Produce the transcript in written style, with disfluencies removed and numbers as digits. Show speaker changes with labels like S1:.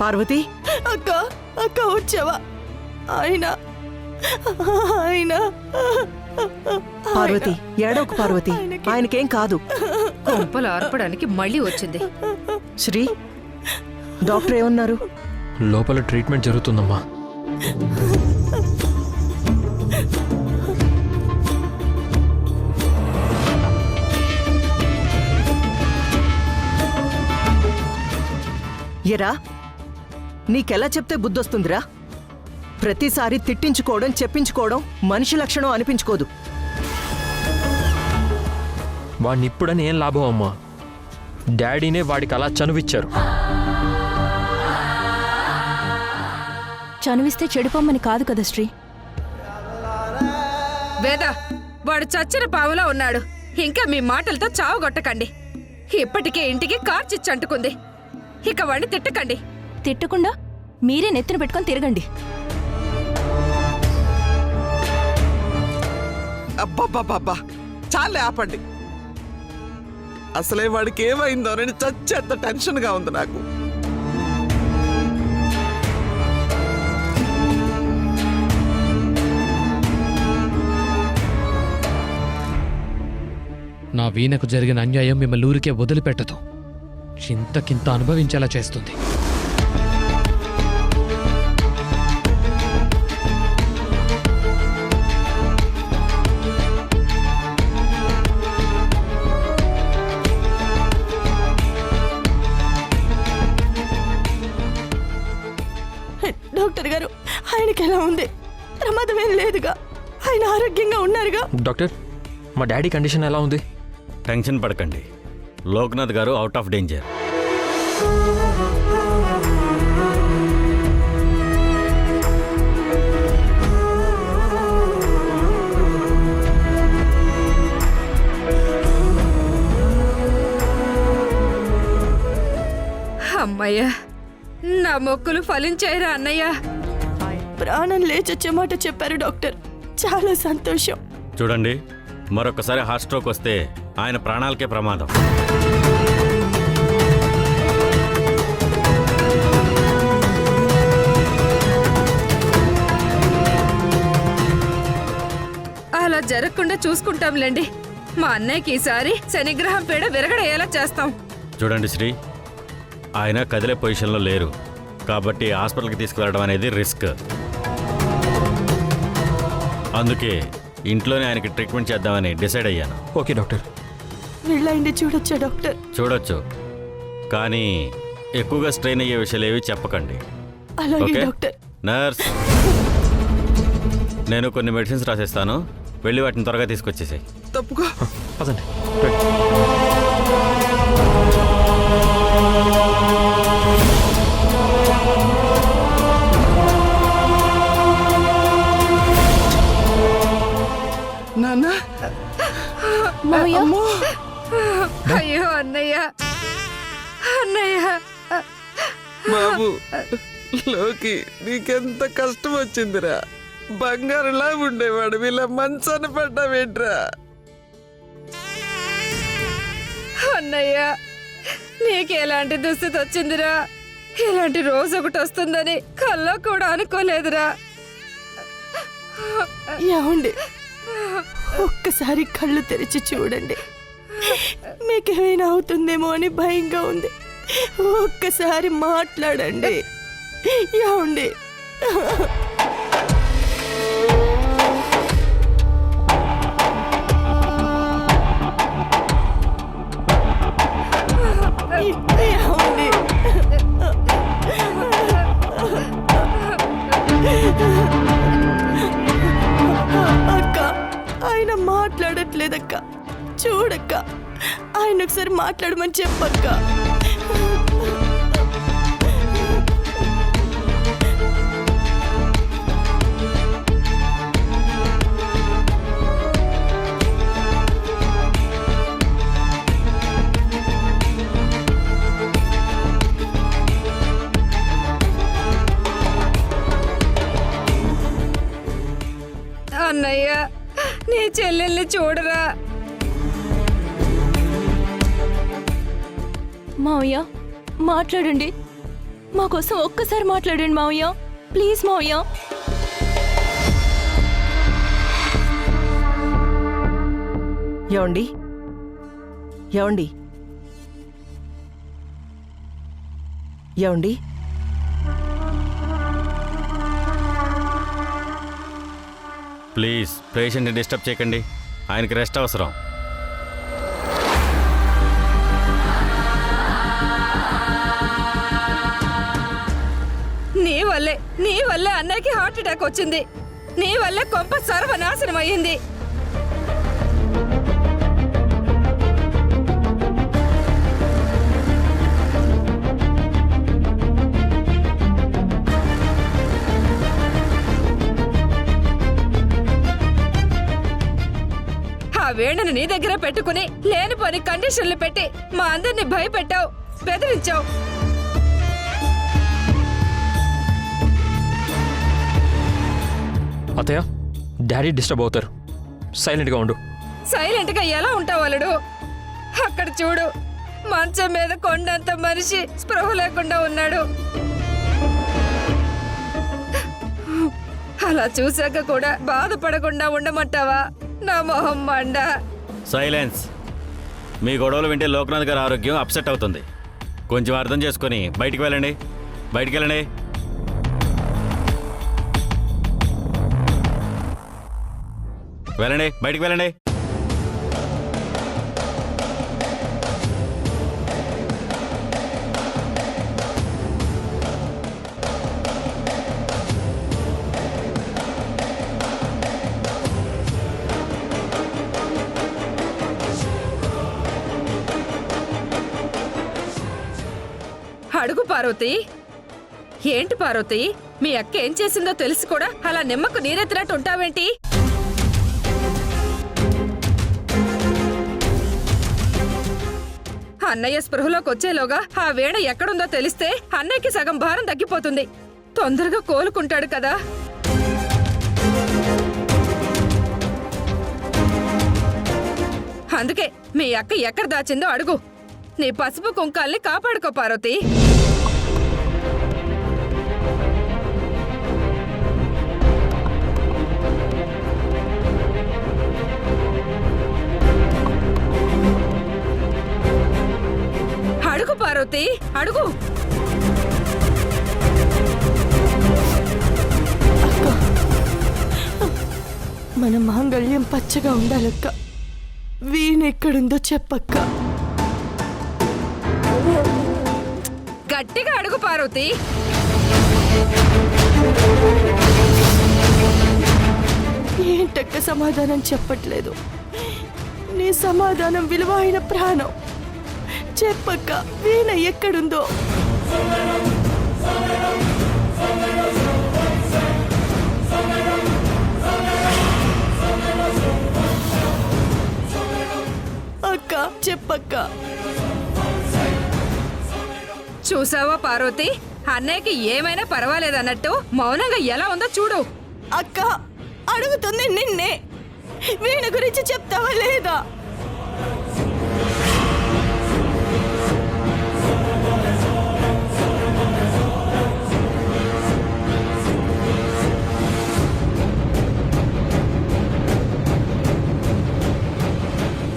S1: పార్వతి,
S2: అక్క అక్క వచ్చావా? ఆయన ఆయన
S1: పార్వతి ఏడోకు పార్వతి, ఆయనకేం కాదు.
S3: కొంపలు ఆర్పడానికి మళ్ళీ వచ్చింది.
S1: శ్రీ, డాక్టర్ ఏమన్నారు?
S4: లోపల ట్రీట్మెంట్ జరుగుతుందమ్మా.
S1: ఎరా, నీకెలా చెప్తే బుద్ధొస్తుందిరా? ప్రతిసారి తిట్టించుకోవడం, చెప్పించుకోవడం మనిషి లక్షణం అనిపించుకోదు.
S4: వాడిని ఇప్పుడని ఏం లాభం అమ్మా? డాడీనే వాడికి అలా చనువిచ్చారు.
S5: చనువిస్తే చెడిపోమ్మని కాదు కదా శ్రీ.
S3: వేద, వాడు చచ్చిన పావులా ఉన్నాడు. ఇంకా మీ మాటలతో చావుగొట్టకండి. ఇప్పటికే ఇంటికి కార్చిచ్చి అంటుకుంది. ఇక వాడిని తిట్టకండి.
S5: తిట్టకుండా మీరే నెత్తిన పెట్టుకొని తిరగండి.
S2: అబ్బబ్బబ్బబ్బా, చాలే ఆపండి. అసలే వాడికి ఏమైందోనని చచ్చేంత టెన్షన్గా ఉంది నాకు.
S6: నా వీణకు జరిగిన అన్యాయం మిమ్మల్ని ఊరికే వదిలిపెట్టదు. చింతకింత అనుభవించేలా చేస్తుంది.
S2: డాక్టర్ గారు, ఆయనకి ఎలా ఉంది? ప్రమాదం ఏం లేదుగా? ఆయన ఆరోగ్యంగా ఉన్నారుగా?
S4: డాక్టర్, మా డాడీ కండిషన్ ఎలా ఉంది?
S7: టెన్షన్ పడకండి. లోక్నాథ్ గారు అవుట్ ఆఫ్ డేంజర్.
S3: అమ్మయ్య, నా మొక్కులు ఫలించాయిరా అన్నయ్య.
S2: ప్రాణం లేచొచ్చే మాట చెప్పారు డాక్టర్. చాలా సంతోషం.
S7: చూడండి, మరొకసారి హార్ట్ స్ట్రోక్ వస్తే ఆయన ప్రాణాలకే ప్రమాదం.
S3: అలా జరగకుండా చూసుకుంటాంలేండి. మా అన్నయ్యకి ఈసారి శనిగ్రహం పీడ విరగడేలా చేస్తాం.
S7: చూడండి శ్రీ, ఆయన కదిలే పొజిషన్లో లేరు కాబట్టి హాస్పిటల్కి తీసుకువెళ్ళడం అనేది రిస్క్. అందుకే ఇంట్లోనే ఆయనకి ట్రీట్మెంట్ చేద్దామని డిసైడ్ అయ్యాను.
S4: Okay doctor.
S2: వెళ్ళండి, చూడొచ్చా డాక్టర్?
S7: చూడొచ్చు, కానీ ఎక్కువగా స్ట్రెయిన్ అయ్యే విషయాలు ఏవి చెప్పకండి.
S2: అలాగే
S7: ఓకే
S2: డాక్టర్.
S7: నర్స్, నేను కొన్ని మెడిసిన్స్ రాసేస్తాను, వెళ్ళి వాటిని త్వరగా తీసుకొచ్చేసాయి.
S2: తప్పుగా
S4: పదండి.
S2: నాన్న,
S5: మావయ్య,
S3: అయ్యో అన్నయ్య, అన్నయ్య.
S2: బాబు, లోకి నీకెంత కష్టం వచ్చిందిరా. బంగారులా ఉండేవాడు, వీళ్ళ మంచాన పడ్డావేంట్రా?
S3: అన్నయ్య, నీకెలాంటి దుస్థితి వచ్చిందిరా? ఇలాంటి రోజు ఒకటి వస్తుందని కల్లో కూడా అనుకోలేదురా.
S2: ఏమండి, ఒక్కసారి కళ్ళు తెరిచి చూడండి. మీకేమైనా అవుతుందేమో అని భయంగా ఉంది. ఒక్కసారి మాట్లాడండి. ఏమండి? ఏమండి? అక్క, ఆయన మాట్లాడట్లేదక్క. చూడక్క, ఆయన ఒకసారి మాట్లాడమని చెప్పక్క.
S3: అన్నయ్య, నీ చెల్లెల్ని చూడరా.
S5: మావయ్య మాట్లాడండి. మా కోసం ఒక్కసారి మాట్లాడండి మావయ్య, ప్లీజ్ మావయ్య.
S1: ఏమండి ఏమండి ఏమండి
S7: ప్లీజ్ పేషెంట్ని డిస్టర్బ్ చేయకండి, ఆయనకి రెస్ట్ అవసరం.
S3: నీ వల్లే అన్నయ్యకి హార్ట్ అటాక్ వచ్చింది. నీ వల్లే కొంప సర్వనాశనం అయ్యింది. ఆ వేణుని నీ దగ్గర పెట్టుకుని లేనిపోని కండిషన్లు పెట్టి మా అందరిని భయపెట్టావు, బెదిరించావు.
S4: అత్తయ్య, డాడీ డిస్టర్బ్ అవుతారు, సైలెంట్గా ఉండు.
S3: సైలెంట్ గా ఎలా ఉంటావు అల్లుడు? అక్కడ చూడు, మంచం మీద కొండంత మనిషి స్పృహ లేకుండా ఉన్నాడు. అలా చూశాక కూడా బాధపడకుండా ఉండమంటావా? నా మొహం మండ.
S7: సైలెన్స్. మీ గొడవలు వింటే లోక్నాథ్ గారి ఆరోగ్యం అప్సెట్ అవుతుంది. కొంచెం అర్థం చేసుకొని బయటికి వెళ్ళండి, బయటికి వెళ్ళండి. వెళ్ళండి, బయటికి వెళ్ళండి.
S3: అడుగు పార్వతి. ఏంటి పార్వతి, మీ అక్క ఏం చేసిందో తెలిసి కూడా అలా నిమ్మకు నీరెత్తినట్టు ఉంటావేంటి? అన్నయ్య స్పృహలోకి వచ్చేలోగా ఆ వేణ ఎక్కడుందో తెలిస్తే అన్నయ్యకి సగం భారం తగ్గిపోతుంది. తొందరగా కోలుకుంటాడు కదా. అందుకే మీ అక్క ఎక్కడ దాచిందో అడుగు. నీ పసుపు కుంకాల్ని కాపాడుకో పార్వతి. అడుగు పార్వతి, అడుగు.
S2: మన మాంగళ్యం పచ్చగా ఉండాలక్క. వీణెక్కడుందో చెప్పక్క.
S3: గట్టిగా అడుగు పార్వతి.
S2: ఏంటక్క సమాధానం చెప్పట్లేదు? నీ సమాధానం విలువైన ప్రాణం. చెప్పక్క, వీణ ఎక్కడుందో? అక్క చెప్పక్క.
S3: చూసావా పార్వతి, అన్నయ్యకి ఏమైనా పర్వాలేదన్నట్టు మౌనంగా ఎలా ఉందో చూడు.
S2: అక్క అడుగుతుంది నిన్నే. వీణ గురించి చెప్తావా లేదా?